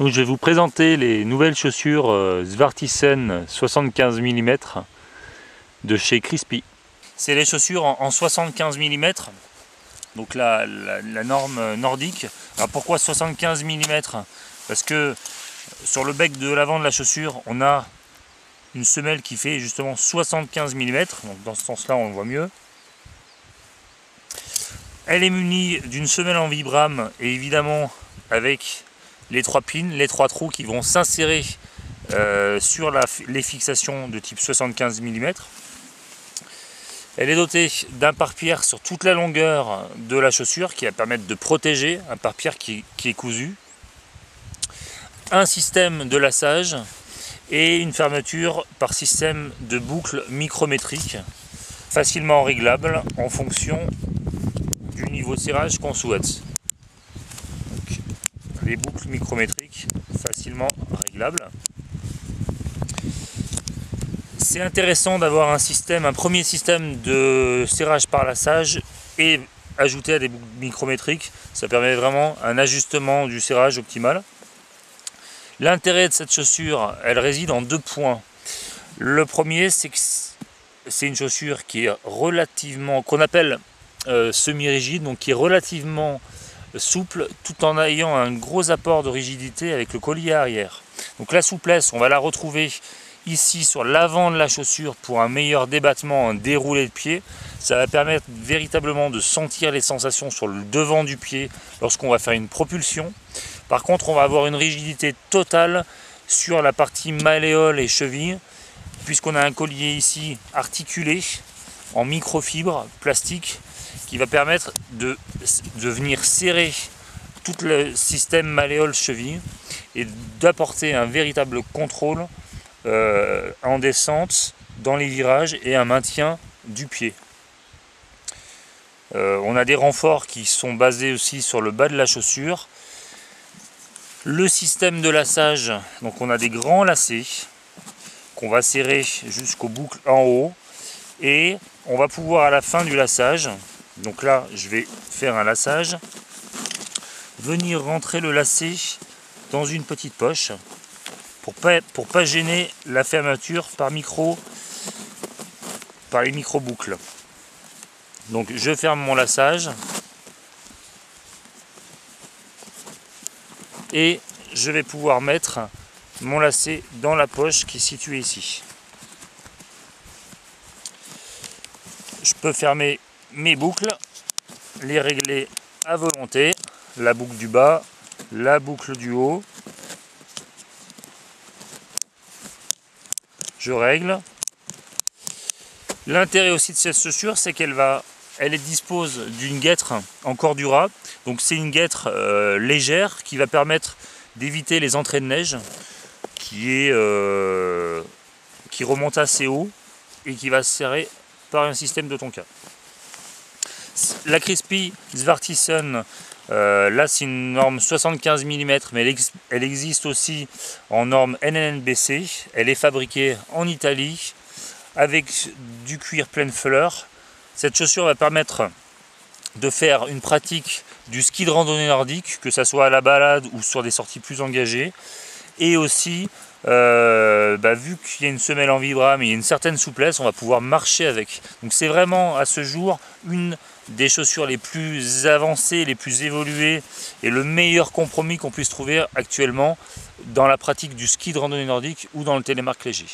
Donc je vais vous présenter les nouvelles chaussures Svartisen 75 mm de chez Crispy. C'est les chaussures en 75 mm, donc la norme nordique. Alors pourquoi 75 mm? Parce que sur le bec de l'avant de la chaussure, on a une semelle qui fait justement 75 mm, donc dans ce sens-là on le voit mieux. Elle est munie d'une semelle en vibram et évidemment avec les trois pins, les trois trous qui vont s'insérer sur les fixations de type 75 mm. Elle est dotée d'un pare-pierre sur toute la longueur de la chaussure qui va permettre de protéger, un pare-pierre qui est cousu, un système de lassage et une fermeture par système de boucle micrométrique facilement réglable en fonction du niveau de serrage qu'on souhaite. Donc, les boucles micrométriques facilement réglables. C'est intéressant d'avoir un premier système de serrage par lassage et ajouté à des boucles micrométriques. Ça permet vraiment un ajustement du serrage optimal. L'intérêt de cette chaussure, elle réside en deux points. Le premier, c'est que c'est une chaussure qui est relativement, qu'on appelle semi-rigide, donc qui est relativement souple tout en ayant un gros apport de rigidité avec le collier arrière. Donc la souplesse, on va la retrouver ici sur l'avant de la chaussure pour un meilleur débattement, un déroulé de pied. Ça va permettre véritablement de sentir les sensations sur le devant du pied lorsqu'on va faire une propulsion. Par contre, on va avoir une rigidité totale sur la partie malléole et cheville, puisqu'on a un collier ici articulé en microfibre plastique qui va permettre de venir serrer tout le système malléole-cheville et d'apporter un véritable contrôle en descente dans les virages et un maintien du pied. On a des renforts qui sont basés aussi sur le bas de la chaussure. Le système de lassage, donc on a des grands lacets qu'on va serrer jusqu'aux boucles en haut et on va pouvoir à la fin du lassage, donc là je vais faire un lassage, venir rentrer le lacet dans une petite poche pour pas gêner la fermeture par les micro boucles. Donc je ferme mon lassage et je vais pouvoir mettre mon lacet dans la poche qui est située ici. Je peux fermer mes boucles, les régler à volonté, la boucle du bas, la boucle du haut. Je règle. L'intérêt aussi de cette chaussure, c'est elle dispose d'une guêtre en cordura. Donc c'est une guêtre légère qui va permettre d'éviter les entrées de neige qui remonte assez haut et qui va se serrer par un système de tonka. La Crispy Svartisen, là c'est une norme 75 mm, mais elle existe aussi en norme NNBC. Elle est fabriquée en Italie avec du cuir pleine fleur. Cette chaussure va permettre de faire une pratique du ski de randonnée nordique, que ce soit à la balade ou sur des sorties plus engagées. Et aussi, vu qu'il y a une semelle en vibram et il y a une certaine souplesse, on va pouvoir marcher avec. Donc c'est vraiment à ce jour une des chaussures les plus avancées, les plus évoluées et le meilleur compromis qu'on puisse trouver actuellement dans la pratique du ski de randonnée nordique ou dans le télémark léger.